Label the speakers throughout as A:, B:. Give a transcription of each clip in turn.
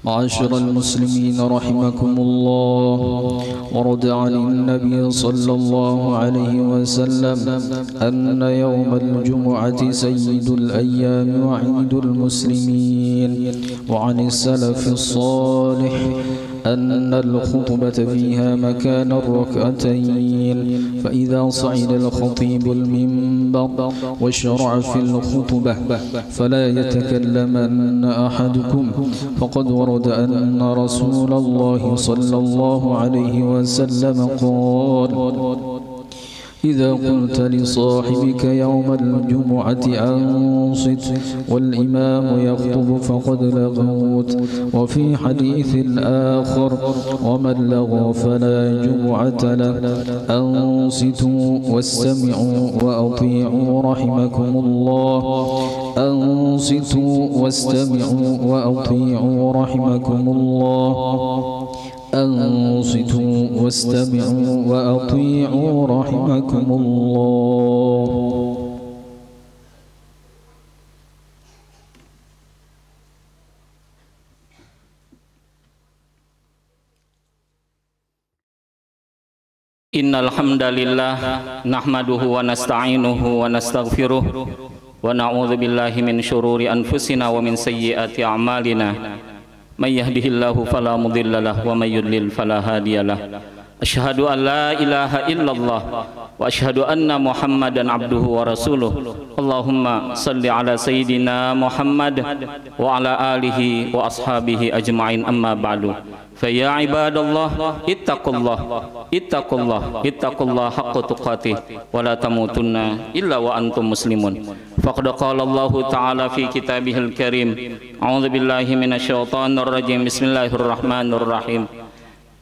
A: معاشر المسلمين رحمكم الله، ورد عن النبي صلى الله عليه وسلم أن يوم الجمعة سيد الأيام وعيد المسلمين. وعن السلف الصالح أن الخطبة فيها مكان الركعتين، فإذا صعد الخطيب المنبر وشرع في الخطبة فلا يتكلمن أحدكم، فقد ورد أن رسول الله صلى الله عليه وسلم قال: إذا قلت لصاحبك يوم الجمعة أنصت والإمام يخطب فقد لغوت. وفي حديث آخر: ومن لغى فلا جمعة له. أنصتوا واستمعوا وأطيعوا رحمكم الله. أنصتوا واستمعوا وأطيعوا رحمكم الله. أنصتوا واستمعوا وأطيعوا رحمكم الله.
B: Innal hamdalillah nahmaduhu wa nasta'inuhu wa nastaghfiruh wa na'udzu billahi min syururi anfusina wa min sayyiati a'malina. May yahdihillahu fala mudhillalah wa may yudlil fala hadiyalah. Asyhadu an la ilaha illallah wa asyhadu anna Muhammadan abduhu wa rasuluh. Allahumma salli ala sayyidina Muhammad wa ala alihi wa ashabihi ajma'in, amma ba'du. Fa ya ibadallah ittaqullah ittaqullah haqqa tuqatih wa la tamutunna illa wa antum muslimun. Faqad qala Allah ta'ala fi kitabihil karim: a'udzu billahi minasyaitonir rajim. Bismillahirrahmanirrahim.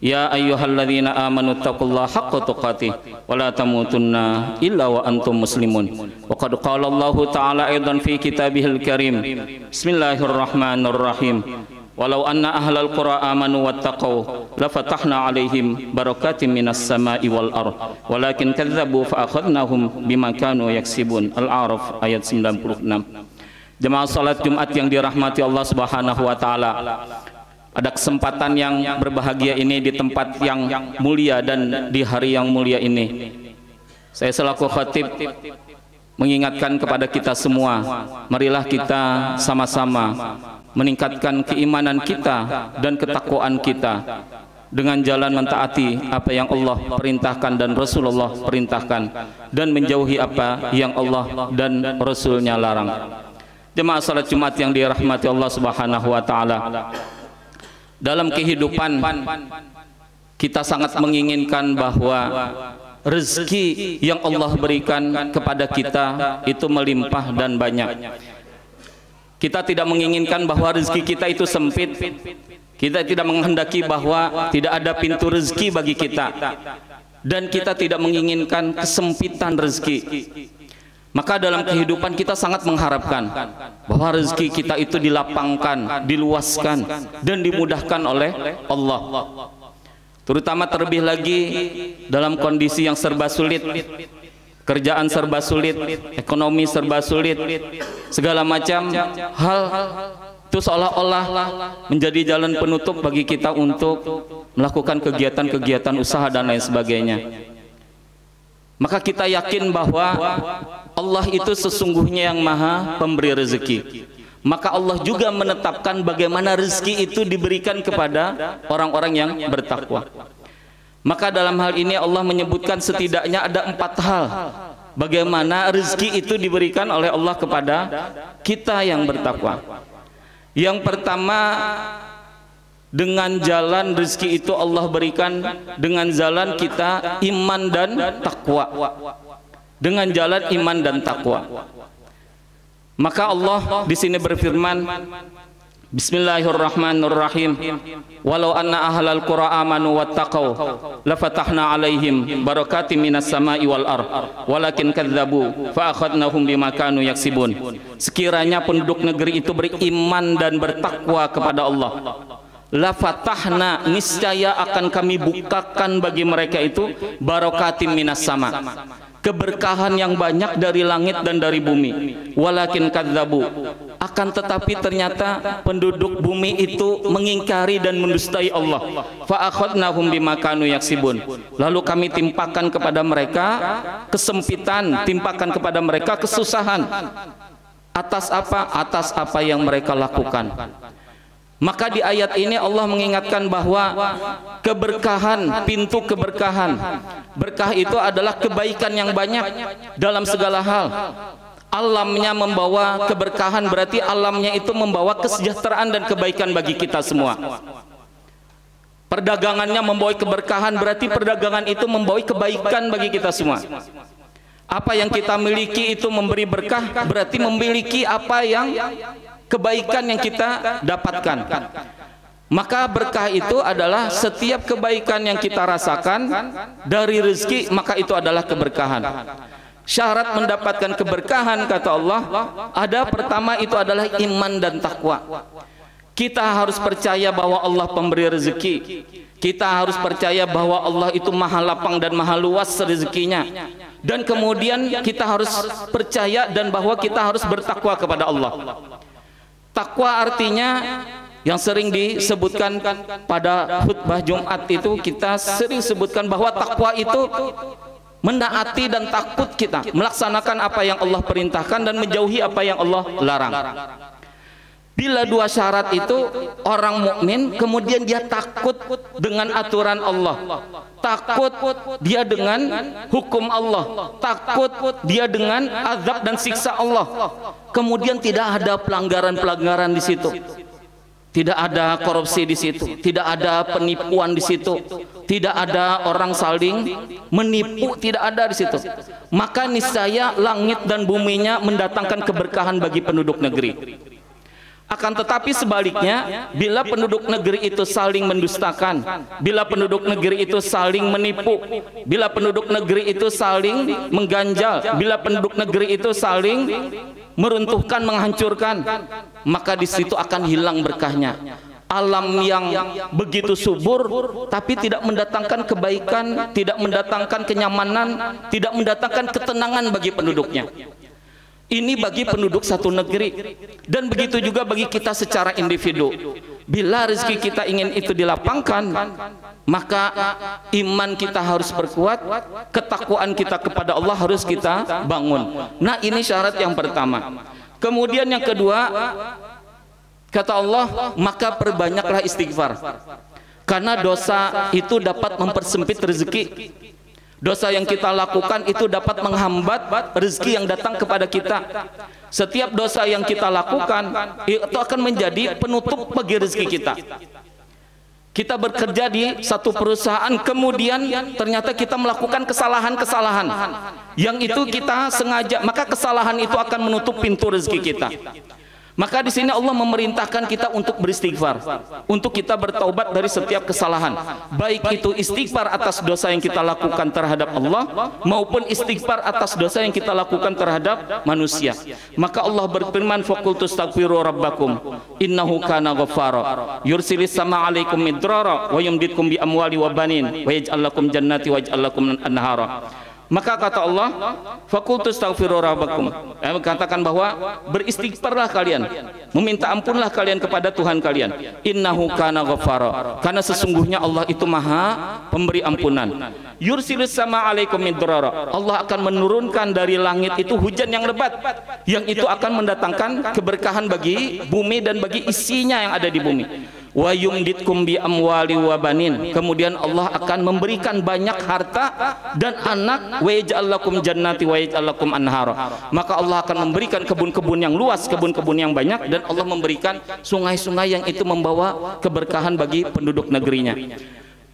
B: Ya ayyuhalladzina amanu taqullaha haqqa tuqatih wa la tamutunna illa wa antum muslimun. Wa qad qala Allah ta'ala aidan fi kitabihil karim: Bismillahirrahmanirrahim. Walau anna ahlal qura amanu wattaqau lafatahna alaihim barakatim minas sama'i wal ardh walakin kadzabu fa akhadnahum bima kanu yaksibun. Al-A'raf ayat 96. Jemaah salat Jumat yang dirahmati Allah Subhanahu wa taala, pada kesempatan yang berbahagia ini, di tempat yang mulia dan di hari yang mulia ini, saya selaku khatib mengingatkan kepada kita semua, marilah kita sama-sama meningkatkan keimanan kita dan ketakwaan kita dengan jalan mentaati apa yang Allah perintahkan dan Rasulullah perintahkan, dan menjauhi apa yang Allah dan Rasulnya larang. Jemaah salat Jumat yang dirahmati Allah Subhanahu wa taala, dalam kehidupan kita sangat menginginkan bahwa rezeki yang Allah berikan kepada kita itu melimpah dan banyak. Kita tidak menginginkan bahwa rezeki kita itu sempit. Kita tidak menghendaki bahwa tidak ada pintu rezeki bagi kita, dan kita tidak menginginkan kesempitan rezeki. Maka dalam kehidupan kita sangat mengharapkan bahwa rezeki kita itu dilapangkan, diluaskan, dan dimudahkan oleh Allah. Terutama terlebih lagi dalam kondisi yang serba sulit, kerjaan serba sulit, ekonomi serba sulit, segala macam hal itu seolah-olah menjadi jalan penutup bagi kita untuk melakukan kegiatan-kegiatan usaha dan lain sebagainya. Maka kita yakin bahwa Allah itu sesungguhnya yang maha pemberi rezeki. Maka Allah juga menetapkan bagaimana rezeki itu diberikan kepada orang-orang yang bertakwa. Maka dalam hal ini Allah menyebutkan setidaknya ada 4 hal bagaimana rezeki itu diberikan oleh Allah kepada kita yang bertakwa. Yang pertama, dengan jalan rezeki itu Allah berikan dengan jalan kita iman dan takwa. Dengan jalan iman dan takwa. Maka Allah di sini berfirman, Bismillahirrahmanirrahim. Walau anna ahlal qura amanu wattaqau lafatahna alaihim barakatim minas sama'i wal ardh walakin kadzabu fa akhadnahum bima kanu yaksibun. Sekiranya penduduk negeri itu beriman dan bertakwa kepada Allah, lafatahna, niscaya akan kami bukakan bagi mereka itu barakatim minas sama, keberkahan yang banyak dari langit dan dari bumi. Walakin kadzabu, akan tetapi ternyata penduduk bumi itu mengingkari dan mendustai Allah. Fa akhadnahum bima kanu yaksibun, lalu kami timpakan kepada mereka kesempitan, timpakan kepada mereka kesusahan. Atas apa? Atas apa yang mereka lakukan. Maka di ayat ini Allah mengingatkan bahwa keberkahan, pintu keberkahan, berkah itu adalah kebaikan yang banyak dalam segala hal. Alamnya membawa keberkahan, berarti alamnya itu membawa kesejahteraan dan kebaikan bagi kita semua. Perdagangannya membawa keberkahan, berarti perdagangan itu membawa kebaikan bagi kita semua. Apa yang kita miliki itu memberi berkah, berarti memiliki apa yang kebaikan yang kita dapatkan. Maka berkah itu adalah setiap kebaikan yang kita rasakan dari rezeki, maka itu adalah keberkahan. Syarat mendapatkan keberkahan, kata Allah, ada pertama itu adalah iman dan takwa. Kita harus percaya bahwa Allah pemberi rezeki. Kita harus percaya bahwa Allah itu maha lapang dan maha luas rezekinya. Dan kemudian kita harus percaya dan bahwa kita harus bertakwa kepada Allah. Takwa artinya yang sering disebutkan pada khutbah Jumat itu, kita sering sebutkan bahwa takwa itu menaati dan takut kita, melaksanakan apa yang Allah perintahkan dan menjauhi apa yang Allah larang. Bila dua syarat itu, orang mukmin kemudian dia takut dengan aturan Allah, takut dia dengan hukum Allah, takut dia dengan azab dan siksa Allah. Kemudian tidak ada pelanggaran-pelanggaran di situ, tidak ada korupsi di situ, tidak ada penipuan di situ, tidak ada orang saling menipu, tidak ada di situ. Maka niscaya langit dan buminya mendatangkan keberkahan bagi penduduk negeri. Akan tetapi sebaliknya, bila penduduk negeri itu saling mendustakan, bila penduduk negeri itu saling menipu, bila penduduk negeri itu saling mengganjal, bila penduduk negeri itu saling meruntuhkan, menghancurkan, maka di situ akan hilang berkahnya. Alam yang begitu subur tapi tidak mendatangkan kebaikan, tidak mendatangkan kenyamanan, tidak mendatangkan ketenangan bagi penduduknya. Ini bagi penduduk satu negeri, dan begitu juga bagi kita secara individu. Bila rezeki kita ingin itu dilapangkan, maka iman kita harus berkuat, ketakwaan kita kepada Allah harus kita bangun. Nah, ini syarat yang pertama. Kemudian yang kedua, kata Allah, maka perbanyaklah istighfar, karena dosa itu dapat mempersempit rezeki. Dosa yang kita lakukan itu dapat menghambat rezeki yang datang kepada kita. Setiap dosa yang kita lakukan itu akan menjadi penutup bagi rezeki kita. Kita bekerja di satu perusahaan, kemudian ternyata kita melakukan kesalahan-kesalahan yang itu kita sengaja, maka kesalahan itu akan menutup pintu rezeki kita. Maka di sini Allah memerintahkan kita untuk beristighfar, untuk kita bertaubat dari setiap kesalahan, baik itu istighfar atas dosa yang kita lakukan terhadap Allah maupun istighfar atas dosa yang kita lakukan terhadap manusia. Maka Allah berfirman, faqultu astaghfiru rabbakum innahu kana ghaffara yursilis sama alaikum midrara wa yumditkum bi amwali wa banin wa yaj'al lakum jannati wa yaj'al lakum anhara. Maka kata Allah, faqultu astaghfiru rabbakum, katakan bahwa beristighfarlah kalian, meminta ampunlah kalian kepada Tuhan kalian. Innahu kana ghaffara, karena sesungguhnya Allah itu maha pemberi ampunan. Yursilus sama alaikum midrara, Allah akan menurunkan dari langit itu hujan yang lebat, yang itu akan mendatangkan keberkahan bagi bumi dan bagi isinya yang ada di bumi. Wa yumditkum bi amwali wa banin, kemudian Allah akan memberikan banyak harta dan anak. Wa yaj'al lakum jannati wa yaj'al lakum anhara, maka Allah akan memberikan kebun-kebun yang luas, kebun-kebun yang banyak, dan Allah memberikan sungai-sungai yang itu membawa keberkahan bagi penduduk negerinya.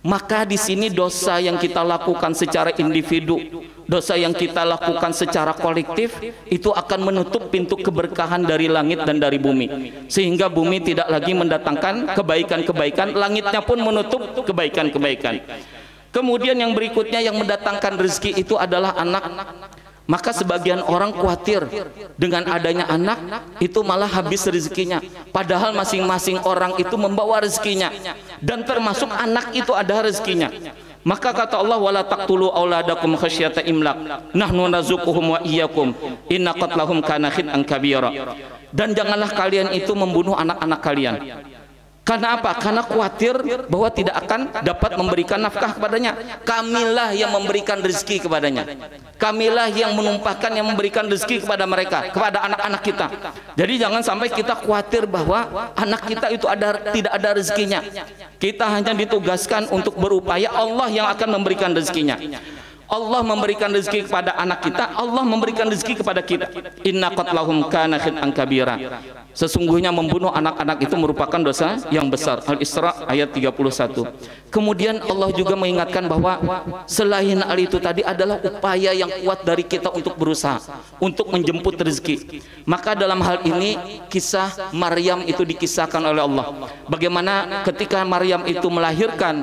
B: Maka di sini dosa yang kita lakukan secara individu, dosa yang kita lakukan secara kolektif itu akan menutup pintu keberkahan dari langit dan dari bumi, sehingga bumi tidak lagi mendatangkan kebaikan-kebaikan, langitnya pun menutup kebaikan-kebaikan. Kemudian yang berikutnya yang mendatangkan rezeki itu adalah anak. Maka sebagian orang khawatir dengan adanya anak itu malah habis rezekinya, padahal masing-masing orang itu membawa rezekinya, dan termasuk anak itu ada rezekinya. Maka kata Allah, wala taqtulu auladakum khasyata imlaq nahnu narzuquhum wa iyyakum inna qatlahum kana khit'an kabira. Dan janganlah kalian itu membunuh anak-anak kalian. Karena apa? Karena khawatir bahwa tidak akan dapat memberikan nafkah kepadanya. Kamilah yang memberikan rezeki kepadanya. Kamilah yang menumpahkan, yang memberikan rezeki kepada mereka, kepada anak-anak kita. Jadi jangan sampai kita khawatir bahwa anak kita itu tidak ada rezekinya. Kita hanya ditugaskan untuk berupaya, Allah yang akan memberikan rezekinya. Allah memberikan rezeki kepada anak kita, Allah memberikan rezeki kepada kita. Inna qatlahum kana khit'an kabira. Sesungguhnya membunuh anak-anak itu merupakan dosa yang besar. Al-Isra ayat 31. Kemudian Allah juga mengingatkan bahwa selain hal itu tadi adalah upaya yang kuat dari kita untuk berusaha untuk menjemput rezeki. Maka dalam hal ini kisah Maryam itu dikisahkan oleh Allah. Bagaimana ketika Maryam itu melahirkan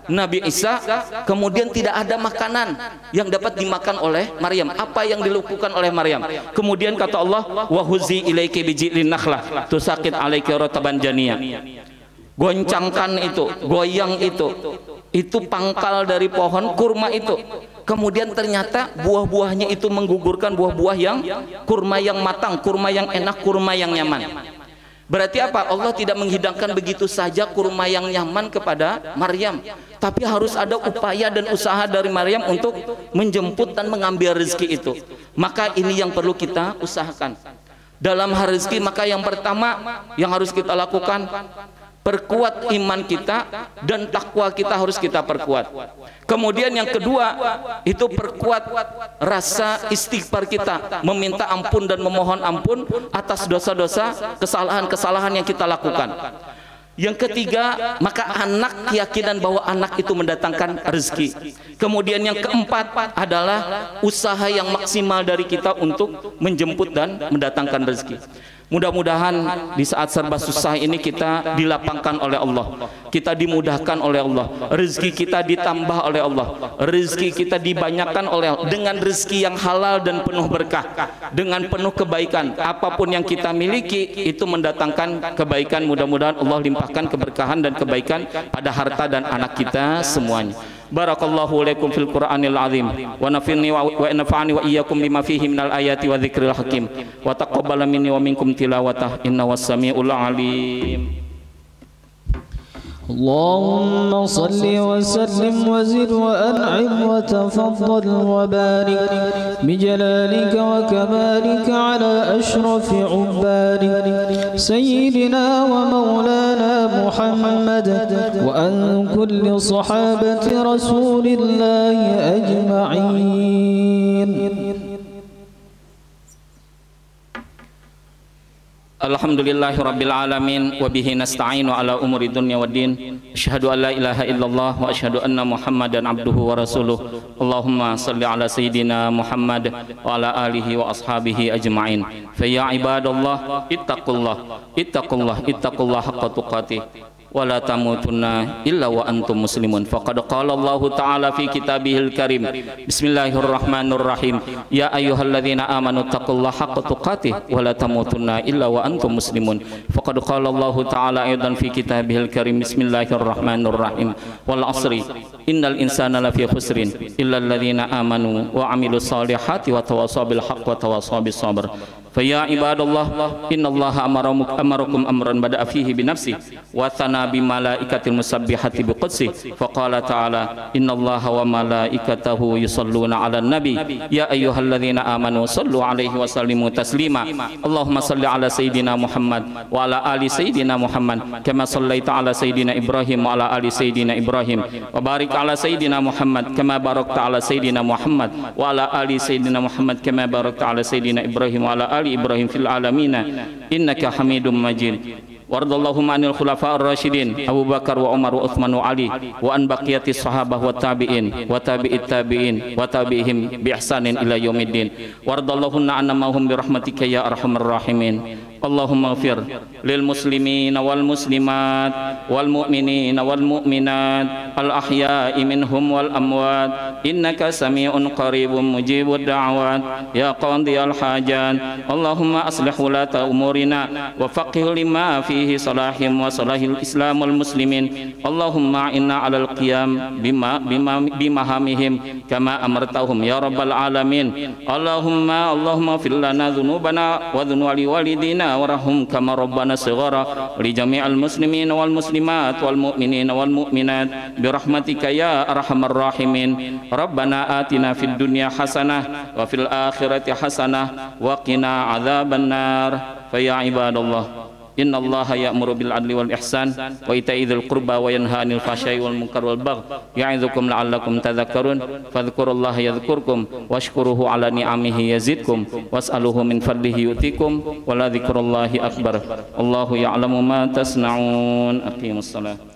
B: Nabi Isa, kemudian tidak ada makanan yang dapat dimakan oleh Maryam. Apa yang dilakukan oleh Maryam? Kemudian kata Allah, wa huzi ilaiki bijilin nakhlah tusaqit alaiki rotaban janiyah. Goncangkan itu, goyang itu pangkal dari pohon kurma itu. Kemudian ternyata buah-buahnya itu menggugurkan buah-buah yang kurma yang matang, kurma yang enak, kurma yang nyaman. Berarti apa? Allah tidak menghidangkan begitu saja kurma yang nyaman kepada Maryam, tapi harus ada upaya dan usaha dari Maryam untuk menjemput dan mengambil rezeki itu. Maka ini yang perlu kita usahakan dalam hal rezeki. Maka yang pertama yang harus kita lakukan, perkuat iman kita dan takwa kita harus kita perkuat. Kemudian yang kedua itu perkuat rasa istighfar kita, meminta ampun dan memohon ampun atas dosa-dosa, kesalahan-kesalahan yang kita lakukan. Yang ketiga, maka anak, keyakinan bahwa anak itu mendatangkan rezeki. Kemudian yang keempat adalah usaha yang maksimal dari kita untuk menjemput dan mendatangkan rezeki. Mudah-mudahan di saat serba susah ini kita dilapangkan oleh Allah, kita dimudahkan oleh Allah, rezeki kita ditambah oleh Allah, rezeki kita dibanyakan oleh Allah, dengan rezeki yang halal dan penuh berkah, dengan penuh kebaikan. Apapun yang kita miliki itu mendatangkan kebaikan. Mudah-mudahan Allah limpahkan keberkahan dan kebaikan pada harta dan anak kita semuanya. Barakallahu alaikum fil Qur'anil azim wa nafini wa nafa'ani wa iyyakum bima fihi minal ayati wa dzikril hakim wa taqabbala minni wa minkum tilawatah innahu was-sami'ul alim.
A: اللهم صل وسلم وزد وأنعم وتفضل وبارك بجلالك وكمالك على أشرف عبادك سيدنا ومولانا محمد وأن كل صحابة رسول الله أجمعين.
B: Alhamdulillahi rabbil alamin wa bihi nasta'inu ala umuri dunya waddin. Asyhadu an la ilaha illallah wa asyhadu anna Muhammadan abduhu wa rasuluh. Allahumma salli ala sayyidina Muhammad wa ala alihi wa ashabihi ajma'in. Fa ya ibadallah ittaqullah haqqa tuqatih wa la tamutunna illa wa antum muslimun. Faqad qala Allah ta'ala fi kitabihil karim. Bismillahirrahmanirrahim. Ya ayyuhalladzina amanu taqullaha haqqa tuqatih wa la tamutunna illa wa antum muslimun. Faqad qala Allah ta'ala aidan fi kitabihil karim. Bismillahirrahmanirrahim. Wal 'asri innal insana lafi khusrin illa alladzina amanu wa 'amilus solihati wa tawassaw bil haqqi wa tawassaw bis sabr. Faya ibadallah innallaha amarakum amran bada'a fihi binafsi wa thana bi malaikatil musabbihati bi qudsi faqala ta'ala innallaha wa malaikatahu yusalluna 'alan nabi ya ayyuhalladzina amanu sallu 'alaihi wa sallimu taslima. Allahumma salli 'ala sayyidina Muhammad wa 'ala ali sayyidina Muhammad kama sallaita 'ala sayyidina Ibrahim wa 'ala ali sayyidina Ibrahim wa barik 'ala sayyidina Muhammad kama barakta 'ala sayyidina Muhammad wa 'ala ali sayyidina Muhammad kama barakta 'ala sayyidina Ibrahim wa 'ala Ibrahim fil alamina innaka hamidum majid. Wardallahumma anil khulafa'ir rasyidin Abu Bakar wa Umar wa Utsman wa Ali wa an baqiyati sahabah wa tabi'in wa tabi'it tabi'in wa tabi'ihim bi ihsanin ila yaumiddin. Wardallahunna anna mahum bi rahmatika ya arhamar rahimin. اللهم اغفر للمسلمين والمسلمات والمؤمنين والمؤمنات الأحياء منهم والأموات إنك سميع قريب مجيب الدعوات يا قاضي الحاجات اللهم أصلح ولاة أمورنا وفقه لما فيه صلاحهم وصلاح الإسلام والمسلمين اللهم إنا على القيام بمهامهم كما أمرتهم يا رب العالمين اللهم اغفر لنا ذنوبنا وذنوب والدينا وارحم كما ربنا صغارا لجميع المسلمين والمسلمات والمؤمنين والمؤمنات برحمتك يا أرحم الراحمين ربنا آتنا في الدنيا حسنة وفي الآخرة حسنة وقنا عذاب النار فيا عباد الله إن الله يأمر بالعدل والإحسان وإيتاء ذي القربى وينهى عن الفحشاء والمنكر والبغي يعظكم لعلكم تذكرون فاذكروا الله يذكركم واشكروه على نعمه يزدكم واسألوه من فضله يؤتكم ولذكر الله أكبر الله يعلم ما تصنعون أقيموا الصلاة